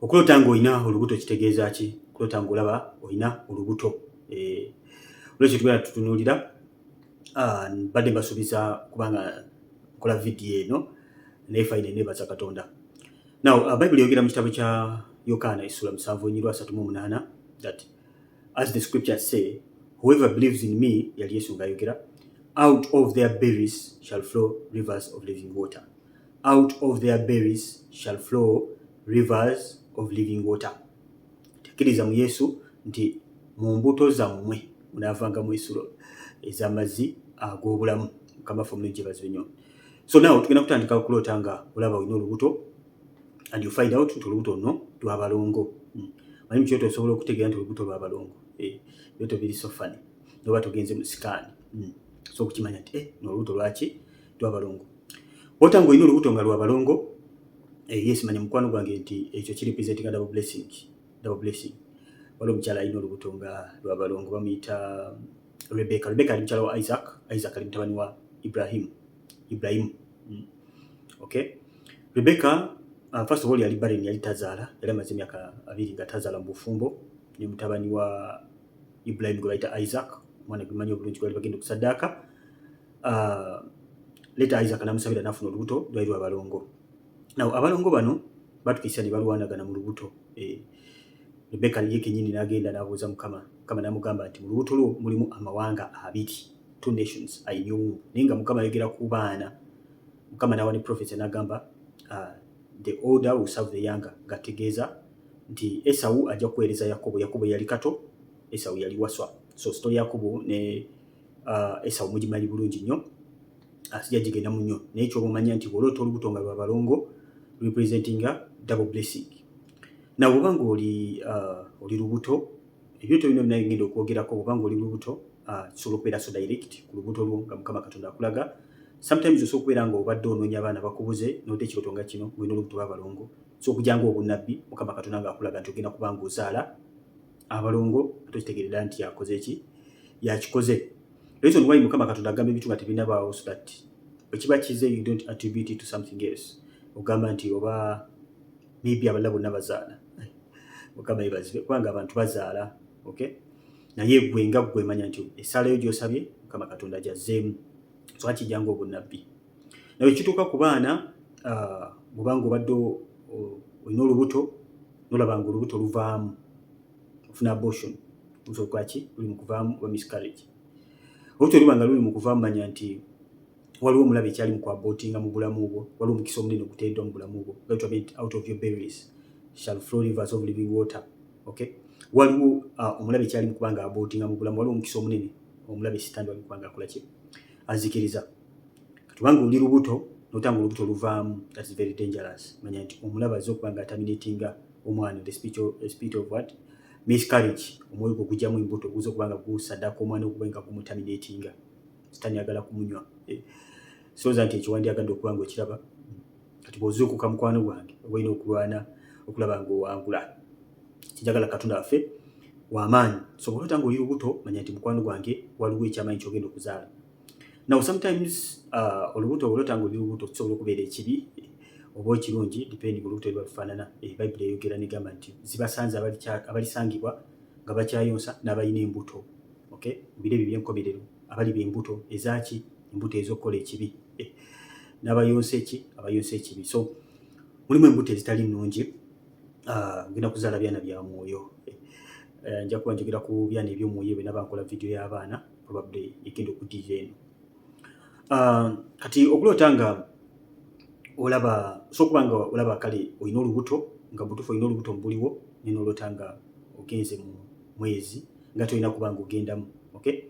Okulota ng'olina olubuto kitegeeza ki? Okulota ng'olaba olina olubuto. Olwekyo tugenda tutunuulira mbadde mbasuubiza kubanga nkola vidiyo eno naye fayina neebaza Katonda. Now, Bayibuli yogera mu kitabo kya Yokaana essula 7:38 that as the scriptures say, whoever believes in me, yali Yesu ng'ayogera, out of their bellies shall flow rivers of living water. Out of their bellies shall flow rivers of living water. Tekkiriza mu Yesu nti mu mbuto zammwe munaavangamu ensulo ez'amazzi ag'obulamu. Mukama ffe omulungi yeebazibwe nnyo. So now tugenda kutandika okulota nga olaba olina olubuto and you find out nti olubuto luno lwa balongo. Manyi mu kyoto osobola okutegeera nti olubuto lwa balongo. Byoto biri so funny. Noba tugenze mu sikaani. So okukimanya nti olubuto lwaki lwa balongo. Olota ng'olina olubuto nga lwa balongo. Yes, manya mukwano gwange nti ekyo kiri representing double blessing. Double blessing. Waliwo omukyala alina olubuto nga lwa balongo bamuyita Rebecca. Rebecca ali mukyala wa Isaac. Isaac ali mutabani wa Ibrahim. Okay. Rebecca first of all yali barren, yali tazaala, yali amaze emyaka 2 nga tazaala mu bufumbo. Ne mutabani wa Ibrahim gwe bayita Isaac. Omwana gwe manyi obulungi gwali bagenda okusaddaaka. Later Isaac n'amusabira n'afuna olubuto lwali lwa balongo. Now abalongo bano batukisa ne balwanagana mu lubuto. Rebecca ye kennyini n'agenda n'abuuza Mukama. Mukama n'amugamba nti mu lubuto lwo mulimu amawanga 2, 2 nations I knew. Naye nga Mukama ayogera ku baana. Mukama n'awa ne prophecy n'agamba the older will serve the younger. Gategeeza nti Esau ajja kuweereza Yakobo. Yakobo yali kato, Esau yali waswa. So story Yakobo ne Esau mugimanyi bulungi nnyo. Asijja gigenda mu nnyo. Naye ky'omanya nti olota olubuto nga lwa balongo representing a double blessing. Na bw'obanga oli lubuto, ebyoto bino binaye ngenda okwogerako. Bw'obanga oli lubuto kisobola okubeera so direct ku lubuto lwo nga Mukama Katonda akulaga. Sometimes osobola okubeera nga obadde onoonya abaana bakubuze n'odda ekirooto nga kino ng'olina olubuto lwa balongo. So okujjanga obunnabbi Mukama Katonda ng'akulaga nti ogenda kuba ng'ozaala abalongo ate okitegeerera nti yakoze ki? Yakikoze. Reason why Mukama Katonda agamba ebintu nga tebinabaawo so that bwe kiba kize you don't attribute it to something else. Ogamba nti oba maybe abalala bonna bazaala. Mukama yeebazibwe kubanga abantu bazaala. Okay? Naye gwe nga gwe manya nti essalayo gy'osabye Mukama Katonda gyazzeemu. So akijjanga obunnabbi. Nawe kituuka ku baana bw'obanga obadde olina olubuto n'olaba nga olubuto luvaamu ofuna abortion. Olubuto ki? Luli mu kuvaamu oba miscarriage. Olubuto luba nga luli mu kuvaamu manya nti waliwo omulabe ekyali mu kwabootinga mu bulamu bwo, waliwo omukisa omunene oguteereddwa mu bulamu bwo. Out of your bellies shall flow rivers of living water. Okay? Waliwo omulabe ekyali mu kubanga abootinga mu bulamu, waliwo omukisa omunene omulabe sitandi wali mu kubanga akola ki? Azikiriza. Katubanga oli lubuto n'otanga olubuto luvaamu, that's very dangerous. Manya nti omulabe azze okuba nga terminatinga omwana, the spirit of what? Miscarriage. Omwoyo gwo gujjamu embuto guzze okuba nga gusaddaaka omwana okuba nga gumuterminatinga. Sitani agala kumunywa. Soza nti ekiwandi agadde okuba nga okiraba. Kati bw'ozuukuka mukwano gwange olina okulwana okulaba ng'owangula. Kijagala Katonda waffe w'amaanyi. So bw'olota ng'oli lubuto manya nti mukwano gwange waliwo ekyamaanyi ky'ogenda okuzaala. Now sometimes olubuto olota ng'oli lubuto kisobola okubeera ekibi oba ekirungi depending olubuto lwe lufaanana. Bayibuli eyogera n'egamba nti zibasanze abalisangibwa nga bakyayonsa n'abalina embuto. Okay? Biro ebyo by'enkomerero abali b'embuto ezaki? Embuto ez'okukola ekibi. N'abayonsa eki? Abayonsa ekibi. So mulimu embuto ezitali nnungi. Ngenda kuzaala byana bya mwoyo. Nja kuba njogera ku byana eby'omwoyo bwe naba nkola vidiyo y'abaana probably egenda okuddiira eno. Kati okulota nga olaba so kubanga olaba kale olina olubuto nga butufu olina olubuto mbuliwo n'olota nga ogenze mu mwezi nga tolina kubanga ogendamu. Okay?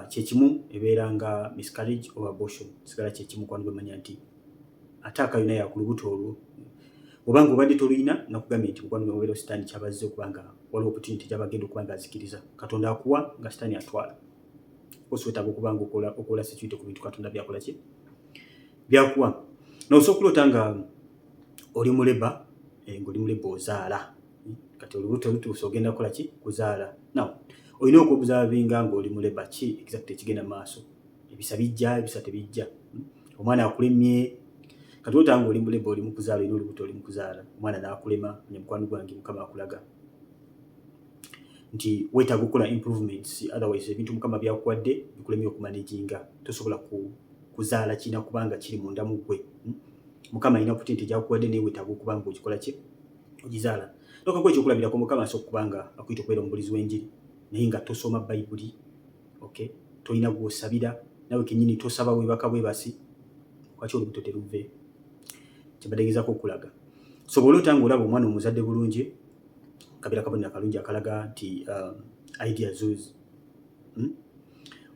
Kyekimu ebeera nga miscarriage or abortion. Sigala kyekimu kwano bwemanya nti ataaka yonna ya ku lubuto olwo. Obanga obadde toluyina nakugambye nti mukwano gwe sitaani kyabazze okuba nga waliwo opportunity gy'abagenda okuba nga azikiriza. Katonda akuwa nga sitaani atwala. Oswetaaga okuba nga okola security ku bintu Katonda byakola ki? Byakuwa. N'osobola okulota nga oli mu leba, ng'oli mu leba ozaala. Kati olubuto lutuuse ogenda kukola ki? Kuzaala. Now olina okubuzabinga ng'oli mu leba ki exactly ekigenda mu maaso. Ebisa bijja, ebisa tebijja. Omwana akulemye. kati otanga oli mulebe oli mukuzaala ino olubuto oli mukuzaala omwana n'akulema mukwano gwange Mukama akulaga nti weetaaga okukola improvements otherwise ebintu Mukama byakuwadde bikulemye okumanaginga tosobola kuzaala kina kubanga kiri munda mu ggwe. Mukama alina opportunity gyakuwadde naye weetaaga okubanga okikola ki ogizaala. Nokagwe ekyokulabirako Mukama asobola okubanga akuyita okubeera omubulizi w'enjiri naye nga tosoma Bayibuli, okay, tolina gw'osabira nawe kennyini tosaba weebaka bwebasi lwaki olubuto teruve. Kyembadde ngezaako okulaga so bw'ola otanga olaba omwana omuzadde bulungi kabeera kabonero akalungi akalaga nti ideas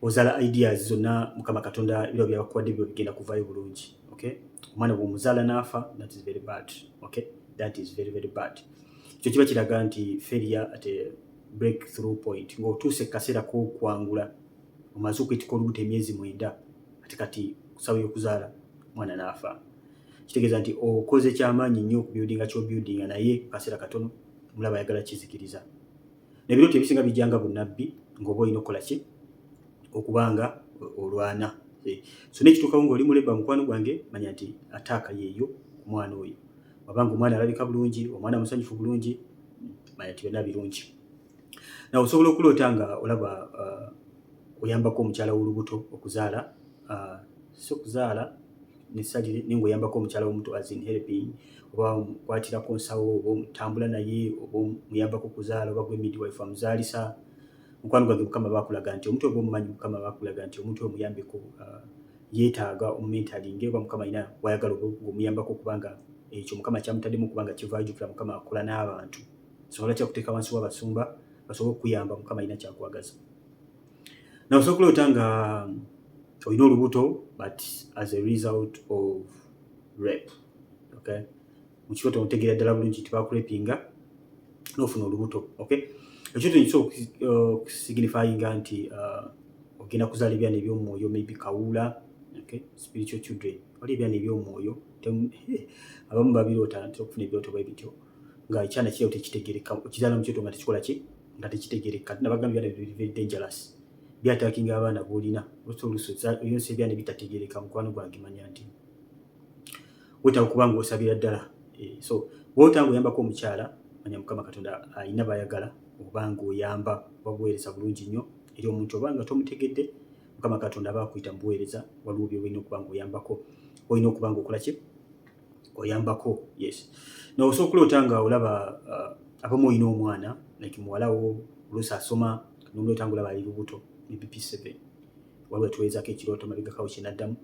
ozaala ideas zonna Mukama Katonda ebiro byakuwadde byo bigenda kuvaayo bulungi. Okay, omwana bw'omuzaala n'afa, that is very bad. Okay, that is very very bad. Ekyo kiba kiraga nti failure at a breakthrough point, ng'otuuse kaseera k'okwangula omaze okwetika olubuto emyezi 9 ate kati kusaba y'okuzaala omwana n'afa. Kitegeeza nti okoze kyamaanyi nnyo okubuildinga ky'obuildinga naye kaseera katono mulaba ayagala kizikiriza. Nebirooto ebisinga bijjanga bunnabbi ng'oba olina okukola ki okubanga olwana. So nekituukawo ng'oli muleba mukwano gwange manya nti ataaka yeeyo ku mwana oyo. Wabanga omwana alabika bulungi, omwana musanyufu bulungi, manya nti byonna birungi. Nawe osobola okuloota nga olaba oyambako omukyala w'olubuto okuzaala, si okuzaala necessarily naye ng'oyambako omukyala w'omuto as in helping, oba omukwatirako nsawo, oba omutambula naye, oba omuyambako okuzaala, oba gwe midwife amuzaalisa. Mukwano gwange Mukama baakulaga nti omuntu oba omumanyi Mukama baakulaga nti omuntu omuyambeko yeetaaga omumentalinge oba Mukama alina wayagala omuyambako kubanga ekyo Mukama kyamutaddemu kubanga kivaayo jjukira Mukama akola n'abantu. Sobola kyakuteeka wansi w'abasumba basobole okuyamba Mukama alina kyakwagaza. Nawe osobola okuloota nga olina olubuto but as a result of rape. Okay, mu kirooto otegeera ddala bulungi nti baakurepinga n'ofuna olubuto. Okay, ekyo kisobola okusignifyinga nti ogenda kuzaala ebyana eby'omwoyo, maybe kawula. Okay, spiritual children, oli ebyana eby'omwoyo. Abamu babiroota nti okufuna ebirooto bwe bityo nga ekyana kiraawo tekitegereka, okizaala mu kirooto nga tekikola ki nga tekitegereka. Nabagambye ebyana very dangerous, byataakinga abaana b'olina oyonsa ebyana ebitategereka. Mukwano gwange manya nti weetaaga okuba ng'osabira ddala. So bw'otanga oyambako omukyala manya Mukama Katonda alina bayagala oba ng'oyamba babuweereza bulungi nnyo eri omuntu oba nga tomutegedde. Mukama Katonda aba akuyita mu buweereza, waliwo by'olina okuba ng'oyambako, olina okuba ng'okola ki oyambako. Yes, nawe osobola okuloota nga olaba abamu olina omwana like muwalawo oluusi asoma n'omuloota nga olaba ali lubuto maybe P7, waliwo tuweezaako ekirooto mabegakawo kyenaddamu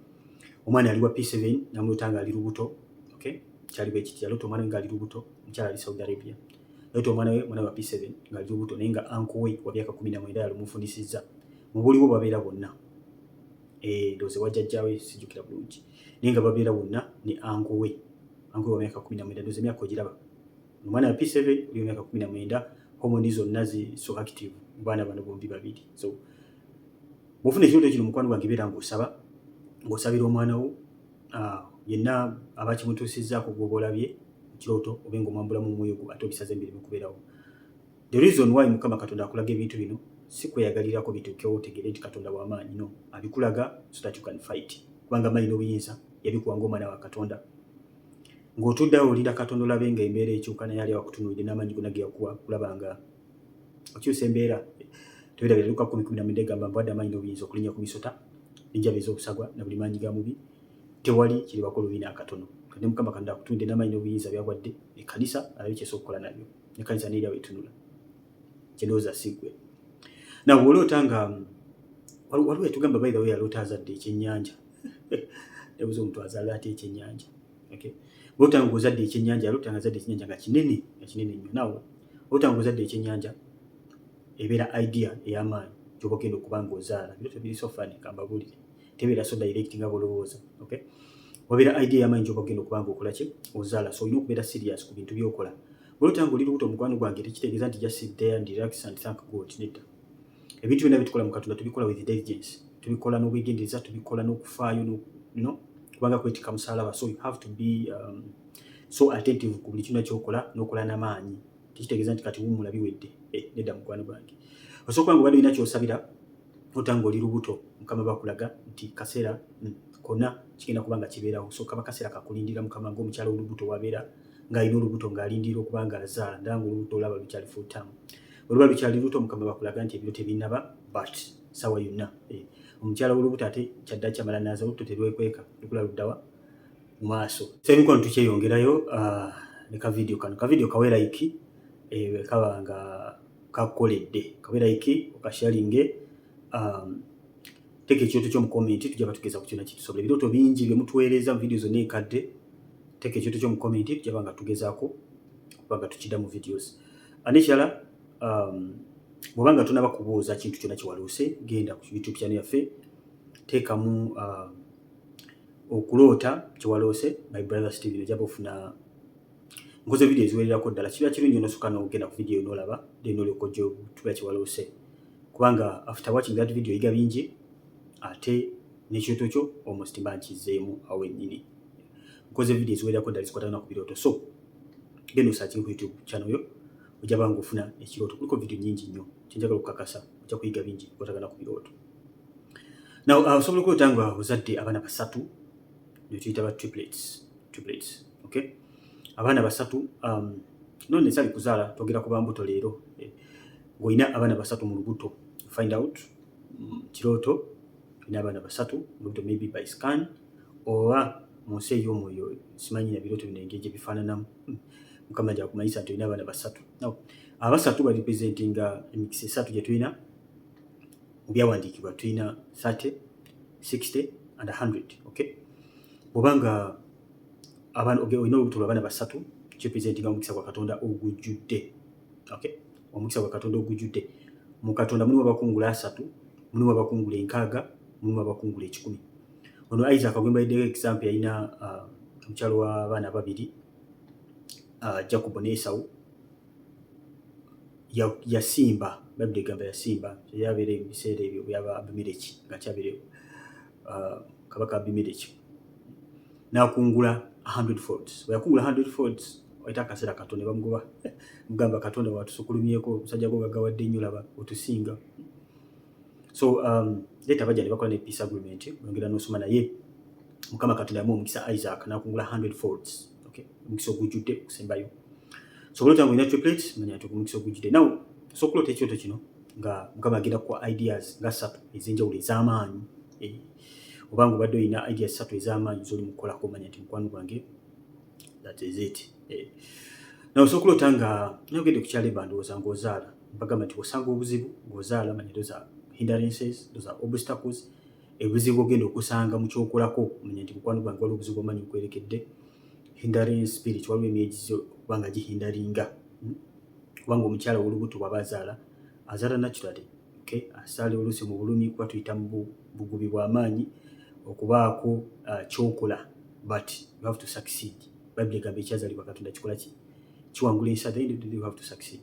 omwana ali wa P7 namuloota nga ali lubuto. Okay, kyali bwe kiti yaloota omwana we nga ali lubuto, mukyala ali Saudi Arabia, yaloota omwana we wa P7 nga ali lubuto naye nga uncle we wa myaka 19 yalumufunisizza. Mu buliwo babeera bonna, ndowooza wa jjajjaawe sijjukira bulungi naye nga babeera bonna ne uncle we wa myaka 19, ndowooza emyaka ogiraba. Omwana wa P7 oli wa myaka 19, homoni zonna so active mu baana bano bombi babiri. So bw'ofuna ekirooto kino mukwano gwange beera ng'osabira omwana wo yenna abakimutuusizzaako gw'oba olabye mu kirooto obe ng'omwambulamu omwoyo gwo ate obisaze emirimu kubeerawo. The reason why Mukama Katonda akulaga ebintu bino si kweyagalirako bituukewo otegere nti Katonda w'amaanyi, no, abikulaga so that you can fight, kubanga amaanyi n'obuyinza yabikuwa ng'omwana wa Katonda. Ng'otuddeawo olinda Katonda olabe nga embeera ekyuka naye ali awakutunuulidde n'amaanyi gonna ge yakuwa kulaba nga okyusa embeera. Tebirabira Luka 10:19 egamba mbwadde amaanyi n'obuyinza okulinnya ku misota n'enjaba ez'obusagwa na buli maanyi ga mubi, tewali kiribako lubiina akatono. Kati Mukama Katonda akutundde n'amaanyi n'obuyinza by'awadde ekkanisa alabe ky'esobola okukola nabyo, n'ekkanisa n'eri awo etunula kyendowooza si ggwe. Nawe bw'oloota nga waliwo yatugamba by the way yaloota azadde ekyennyanja. Yabuuza omuntu azaala ate ekyennyanja. Okay, bw'oloota nga ozadde ekyennyanja, yaloota nga azadde ekyennyanja nga kinene nnyo. Nawe bw'oloota nga ozadde ekyennyanja ebeera idea ey'amaanyi gy'oba ogenda okuba ng'ozaala. Ebirooto biri so funny kambabuulire, tebeera so direct nga bw'olowooza. Okay, wabeera idea y'amaanyi gy'oba ogenda okuba ng'okola ki ozaala. So olina okubeera serious ku bintu by'okola. Bw'oloota nga oli lubuto mukwano gwange tekitegeeza nti just sit there and relax and thank God. Nedda, ebintu byonna bitukola mu Katonda tubikola with diligence, tubikola n'obwegendereza, tubikola n'okufaayo kubanga kwetika musalaba. So you have to be so attentive ku buli kyonna ky'okola n'okola n'amaanyi. Tekitegeeza nti kati wummula biwedde. Nedda mukwano gwange, osobola kuba ng'obadde olina ky'osabira otanga oli lubuto. Mukama bakulaga nti kaseera konna kigenda kubanga kibeerawo. So kaba kaseera kakulindira mukama ng'omukyala olubuto wabeera ng'alina olubuto ng'alindira okubanga azaala ddala ng'olubuto olaba lukyali full term. Oluba lukyali luto mukama bakulaga nti ebiro tebinnaba but sawa yonna omukyala w'olubuto ate kyadda kyamala n'aza olubuto terwekweka lukula luddawa mu maaso. So emikono tukyeyongerayo ne kavidiyo kano. Kavidiyo kawe like kaba nga kakoledde kawe like okasharinge teka ekyoto ky'omu comment tujja batugeza ku kyonna kitusobola. Ebirooto bingi bye mutuweereza mu vidiyo zonna enkadde teka ekyoto ky'omu comment tujja banga tugezaako kubanga tukidda mu videos. N'ekirala bw'obanga tunaba kubuuza kintu kyonna kiwaloose genda ku YouTube channel yaffe teekamu okuloota kiwaloose my brother Steven ojja ofuna nkoze video eziwererako ddala. Kiba kirungi onosooka n'ogenda ku video n'olaba then olyoka ojja otuula kiwaloose kubanga after watching that video yiga bingi ate n'ekyoto kyo almost mba nkizeemu awo ennyini. Nkoze video eziwererako ddala zikwatagana ku birooto. So genda osearching ku YouTube channel yo ojja banga ofuna ekirooto. Kuliko video nyingi nnyo kyenjagala okukakasa ojja kuyiga bingi bikwatagana ku birooto. Now osobola okuloota nga ozadde abaana basatu ne tuyita ba triplets. Okay, abaana basatu no nesali kuzaala twogera ku bambuto leero ng'olina abaana basatu mu lubuto find out kirooto olina abaana basatu mu lubuto maybe by scan oba mu nsi ey'omwoyo simanyi na birooto bino engeri gye bifaananamu mukama ajja kumanyisa nti olina abaana basatu. Now abasatu bali representinga emikisa esatu gye tulina mu byawandiikibwa tulina 30, 60 and 100. Okay, bw'obanga olina olubuto lw'abaana basatu kirepresentinga omukisa gwa Katonda ogujjudde. Okay, omukisa gwa Katonda ogujjudde. Mu Katonda mulimu abakungula 3, mulimu abakungula 6, mulimu abakungula 10. Ono Isaac agwembayiddeko example yalina omukyalo w'abaana 2 Jacob ne Esau yasimba Bible egamba yasimba yabeera mu biseera ebyo byaba Abimeleki nga kyabeerewo kabaka Abimeleki n'akungula 100 folds. Bwe yakungula 100 folds wayita akaseera Katonda bamugoba mugamba Katonda watusukulumyeko omusajja gwo gagawadde nnyo laba otusinga. So leta bajja ne bakola ne peace agreement ongera n'osoma naye mukama Katonda yamuwa omukisa Isaac n'akungula 100 folds. Okay, omukisa ogujjudde okusembayo. So olota ng'olina triplets manya nti omukisa ogujjudde. Now so okulota ekyoto kino nga mukama agenda kwa ideas nga 3 ez'enjawulo ez'amaanyi obanga obadde olina ideas 3 ez'amaanyi z'oli mukolako manya nti mukwano gwange that is it. Now so okulota nga n'ogende ku kyalo bandowooza ng'ozaala bagamba nti osanga obuzibu ng'ozaala manya those are hindrances, those are obstacles. Ebizibu ogenda okusanga mu kyokolako manya nti mukwano gwange waliwo obuzibu omanyi nkwerekedde. Hindering spirit waliwo emyezi kubanga gihindaringa kubanga omukyala w'olubuto bw'aba azaala naturally. Okay, asaala oluusi mu bulumi kuba tuyita mu bugubi bw'amaanyi okubaako kyokola but you have to succeed. Bible egamba ekyazaalibwa Katonda kikola ki kiwangula ensi, at the end of the day you have to succeed.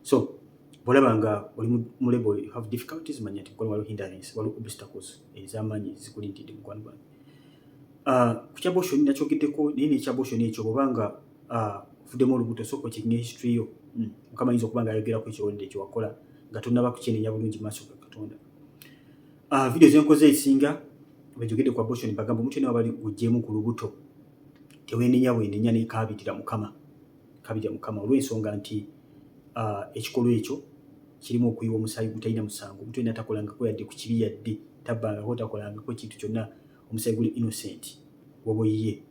So bw'olaba nga oli mu label you have difficulties manya nti mukwano waliwo hindrance waliwo obstacles ez'amaanyi zikulindidde mukwano gwange. Ku kyaboshoni nakyogeddeko naye n'ekyaboshoni ekyo bw'obanga ofuddemu olubuto sooka okiringa history yo mukama ayinza okuba nga ayogerako ekirwadde ekyo wakola nga tonnaba kukyenenya bulungi mu maaso ga Katonda. Video zenkoze ezisinga bwenjogedde ku abortion bagamba omuntu yenna wabali guggyemu ku lubuto teweenenya bwenenya naye kaabirira mukama olw'ensonga nti ekikolwa ekyo kirimu okuyiwa omusaayi gutalina musango. Omuntu yenna takolangako yadde ku kibi yadde tabbangako takolangako ekintu kyonna omusaayi guli innocent woba oyiye.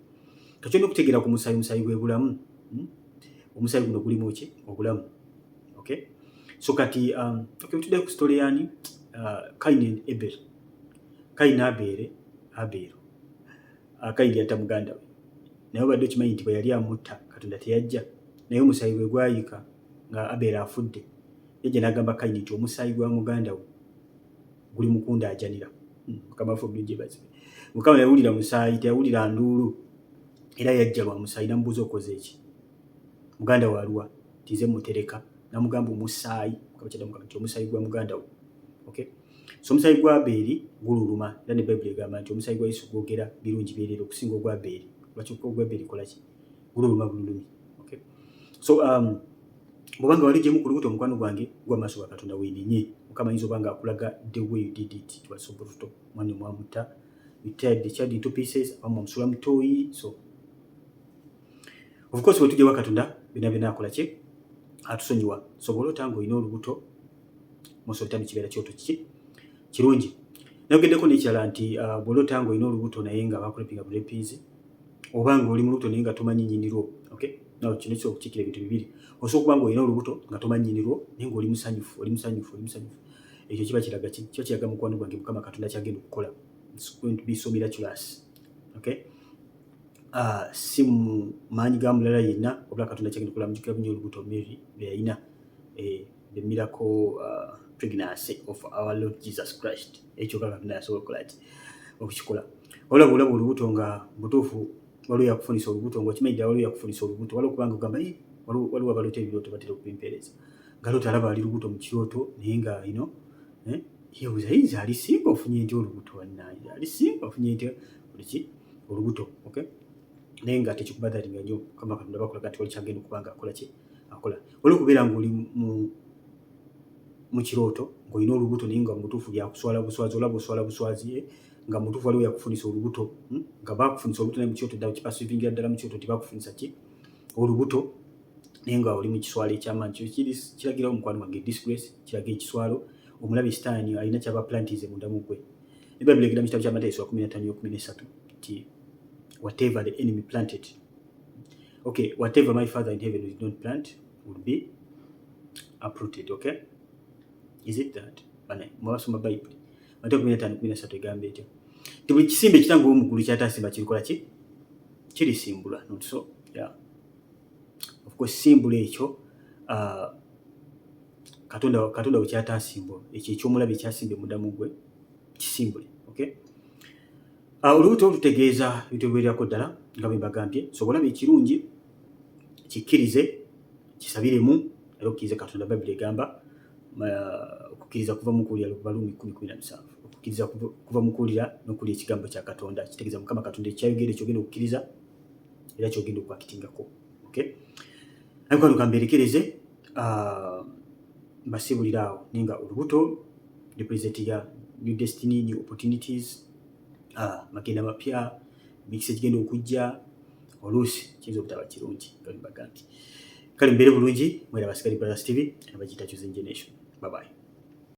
Kakyonna okutegeera ku musaayi gwe bulamu omusaayi guno gulimu ki obulamu. Okay, so kati tutudde ku story yani Kain and Abel. Kain Abel Kain yatta muganda we naye obadde okimanyi nti bwe yali amutta Katonda teyajja naye omusaayi gwe gwayika nga Abel afudde yajja n'agamba Kain nti omusaayi gwa muganda we guli mukundaajanira. Mukama waffe obulungi bazibe. Mukama yawulira musaayi teyawulira nduulu era yajja lwa musaayi n'amubuuza okoze eki muganda we aluwa tize mutereka n'amugamba omusaayi nti omusaayi gwa muganda we. Okay, so omusaayi gwa Abel gululuma era ne Bible egamba nti omusaayi gwa Yesu gwogera birungi byereere okusinga ogwa Abel. Lwaki ogwa Abel kola ki gululuma bululumi. Okay, so bw'obanga wali gyemu ku lubuto mukwano gwange gwa maaso ga Katonda weenenye mukama ayinza obanga akulaga the way you did it. It was so brutal. Mwana mwamutta we tear the child into pieces, abamu amusula mutoyi. So of course bwe tujja Katonda bina akola ki atusonyiwa. So bw'olota ng'olina olubuto most of the time kibeera kyoto kirungi. Nayogeddeko n'ekirala nti bw'olota ng'olina olubuto naye nga bakulepinga bulepizi, oba ng'oli mu lubuto naye nga tomanyi nnyinirwo. Okay? Nawe kino kisobola okukiikira ebintu bibiri. Osobola okuba ng'olina olubuto nga tomanyi nnyinirwo naye ng'oli musanyufu. Ekyo kiba kiraga ki? Kiba kiraga mukwano gwange Mukama Katonda kyagenda okukola. It's going to be so miraculous. Okay? Si mu maanyi ga mulala yenna, wabula Katonda kyagenda okukola. Mujjukira bunyo olubuto Mary bwe yalina, the miracle pregnancy of our Lord Jesus Christ. Ekyo Katonda yasobola okukola ati okukikola. Olaba olubuto nga butuufu waliwo yakufunisa olubuto, ng'okimanyi ddala waliwo yakufunisa olubuto, waliwo kubanga ogamba waliwo abaloota ebirooto batera okubimpeereza. Ngaloota alaba ali lubuto mu kirooto naye nga yeebuuza yinza alisinga ofunye ntya olubuto wannange, alisinga ofunye ntya olubuto. Okay? Naye nga tekikubadaringa nnyo, Mukama Katonda bakulaga nti wali kyagenda okuba nga akola. Waliwo okubeera ng'oli mu kirooto ng'olina olubuto naye nga mutuufu lyakuswala buswazi, olaba oswala buswazi, nga mutuufu waliwo yakufunisa olubuto, nga bakufunisa olubuto naye mu kirooto ddala kipasuvingira ddala mu kirooto tibakufunisa olubuto naye nga oli mu kiswalo eky'amaanyi. Kiragirawo mukwano gwange disgrace, kiraga ekiswalo. Omulabi Sitaani alina kyaba plantize munda mu gwe. Ebibuli egenda mu kitabo kya Matayo 15:13 nti whatever the enemy planted, okay, whatever my Father in heaven did not plant will be uprooted. Okay? Is it that? Mwasoma Bible. Matayo 15:13 egamba etyo. Buli kisimbe ekitange omugulu kyatasimba kirikola ki? Kirisimbula. Not so. Yeah. Of course simbula ekyo Katonda bwe kyatasimba ekyo ekyomulabi ekyasimba munda gwe kisimbule. Okay? Olubuto lutegeeza ebintu bibeerako ddala nga bwe mbagambye. So bw'olaba ekirungi kikkirize, kisabiremu, era okkirize Katonda. Bayibuli egamba okukkiriza kuva mu kuwulira, Balumi 10:17. Okukkiriza kuva mu kuwulira n'okuwulira ekigambo kya Katonda. Kitegeeza Mukama Katonda ekyayogera ekyogenda okukkiriza era kyogenda okwakitingako. Okay? Ariko mberekereze mbasibulira awo naye nga olubuto representinga new destiny, new opportunities, magenda mapya, emikisa egigenda okujja, oluusi kiyinza obutaba kirungi nga bwe mbagambye. Kale mbeere bulungi, mwera Basigale Brothers TV abagiyita Chosen Generation. Bye bye.